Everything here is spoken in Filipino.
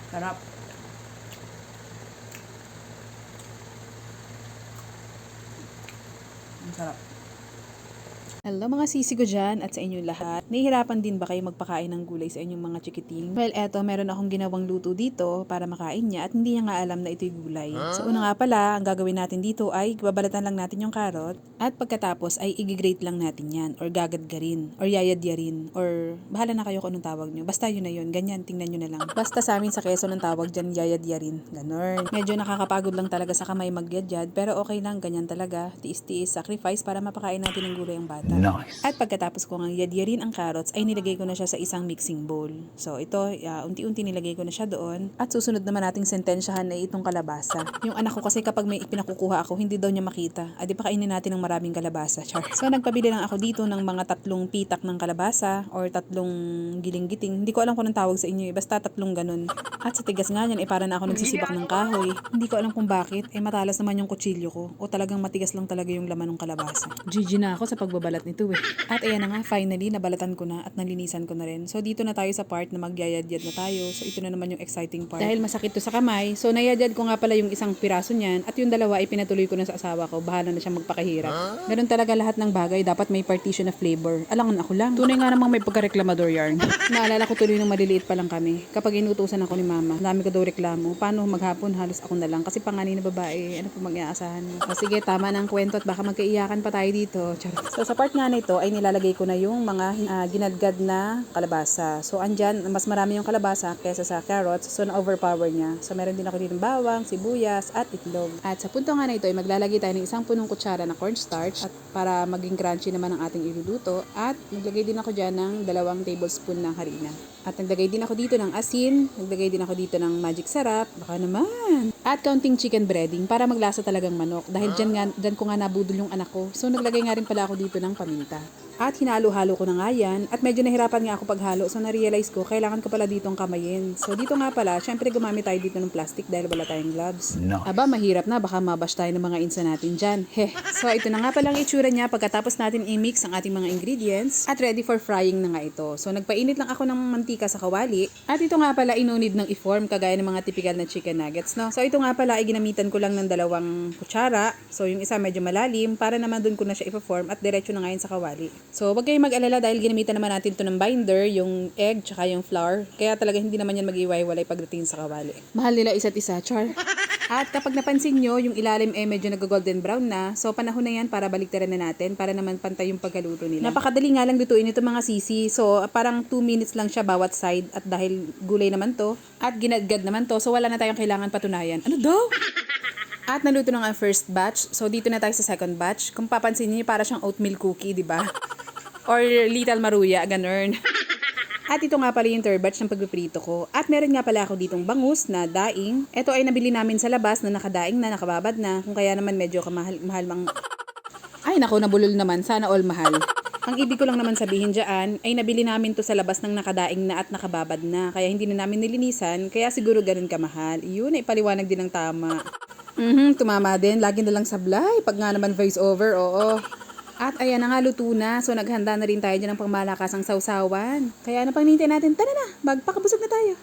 Sarap. Ang sarap. Hello mga sisi ko dyan at sa inyong lahat. Nahihirapan din ba kayo magpakain ng gulay sa inyong mga chikiting? Well, eto, meron akong ginawang luto dito para makain niya at hindi niya nga alam na ito'y gulay. So una nga pala, ang gagawin natin dito ay babalatan lang natin yung carrot at pagkatapos ay i-grate lang natin yan or gagadgarin or yayadyarin or bahala na kayo kung anong tawag nyo. Basta yun na yun, ganyan, tingnan nyo na lang. Basta sa amin sa Quezon ang tawag dyan yayadyarin. Ganon. Medyo nakakapagod lang talaga sa kamay magyadyad pero okay lang, ganyan talaga. Tiis-tiis, sacrifice para mapakain natin ng gulay ang bata. Nice. At pagkatapos ko ngang yadyarin ang carrots ay nilagay ko na siya sa isang mixing bowl. So ito, unti-unti nilagay ko na siya doon. At susunod naman nating sentensyahan ay itong kalabasa. Yung anak ko kasi kapag may pinakukuha ako, hindi daw niya makita. Adi pakainin natin ng maraming kalabasa. Char. So nagpabili lang ako dito ng mga 3 pitak ng kalabasa or 3 giling-giting. Hindi ko alam kung anong tawag sa inyo, basta 3 ganun. At sa tigas nga niyan, para na ako nagsisibak ng kahoy. Hindi ko alam kung bakit, matalas naman yung kutsilyo ko. O talagang matigas lang talaga yung laman ng kalabasa. GG na ako sa pagbabalat nito eh. At ayan na nga, finally, nabalatan ko na at nalinisan ko na rin. So dito na tayo sa part na magyayadyad na tayo. So ito na naman yung exciting part. Dahil masakit to sa kamay, so nayadyad ko nga pala yung isang piraso niyan at yung dalawa ay pinatuloy ko na sa asawa ko. Bahala na siya magpakahirap. Meron talaga lahat ng bagay, dapat may partition na flavor. Alangan ako lang. Tunay nga namang may pagkareklamador yarn. Naalala ko tuloy nung maliliit pa lang kami. Kapag inutusan ako ni mama, dami ko daw reklamo. Paano maghapon, halos ako na lang. Kasi panganay na babae, ano po mag-iaasahan mo? O sige, tama na ang kwento at baka magkaiyakan pa tayo dito. Charot. So sa part nga na ito ay nilalagay ko na yung mga ginadgad na kalabasa. So andyan, mas marami yung kalabasa kaysa sa carrots. So na-overpower niya. So meron din ako dito ng bawang, sibuyas, at itlog. At sa punto nga na ito ay maglalagay tayo ng isang punong kutsara na cornstarch at para maging crunchy naman ang ating iluluto. At naglagay din ako dyan ng 2 tablespoon ng harina. At naglagay din ako dito ng asin, naglagay din ako dito ng magic sarap, baka naman. At counting chicken breading para maglasa talagang manok. Dahil dyan ko nga nabudol yung anak ko. So naglagay nga rin pala ako dito ng paminta. At hinalo-halo ko na nga yan. At medyo nahirapan nga ako paghalo. So na-realize ko, kailangan ko pala ditong kamayin. So dito nga pala, syempre gumamit tayo dito ng plastic dahil wala tayong gloves. No. Aba, mahirap na. Baka mabash tayo ng mga insa natin dyan. Heh. So ito na nga palang itsura niya pagkatapos natin i-mix ang ating mga ingredients. At ready for frying na nga ito. So nagpainit lang ako ng mantika sa kawali. At ito nga pala inunid ng i-form kagaya ng mga typical na chicken nuggets. No? So ito nga pala ay ginamitan ko lang ng 2 kutsara. So yung isa medyo malalim para naman dun ko na siya i-form at diretso na ngayon sa kawali. So wag kayong mag-alala dahil ginamitan naman natin ito ng binder, yung egg tsaka yung flour. Kaya talaga hindi naman yan mag-iwalay pagdating sa kawali. Mahal nila isa't isa, char. At kapag napansin nyo, yung ilalim ay medyo nag-golden brown na. So panahon na yan para baliktaran na natin para naman pantay yung pagkaluto nila. Napakadali nga lang lutuin ito mga sisi. So parang 2 minutes lang siya bawat side at dahil gulay naman to at ginadgad naman to. So wala na tayong kailangan patunayan. Ano daw? At naluto na nga ang first batch. So dito na tayo sa second batch. Kung papansin niyo, para siyang oatmeal cookie, di ba? Or little maruya, ganun. At ito nga pala yung third batch ng pagpiprito ko. At meron nga pala ako ditong bangus na daing. Ito ay nabili namin sa labas na nakadaing na, nakababad na. Kung kaya naman medyo mahal mang... Ay nako, nabulol naman. Sana all mahal. Ang ibig ko lang naman sabihin dyan ay nabili namin to sa labas ng nakadaing na at nakababad na. Kaya hindi na namin nilinisan. Kaya siguro ganun kamahal. Yun ay paliwanag din ng tama. Tumama din. Lagi na lang sablay. Pag nga naman voice over, oo. At ayan na nga, luto na. So naghanda na rin tayo dyan ng pangmalakasang sausawan. Kaya ano pang nintay natin? Tara na, magpakabusog na tayo.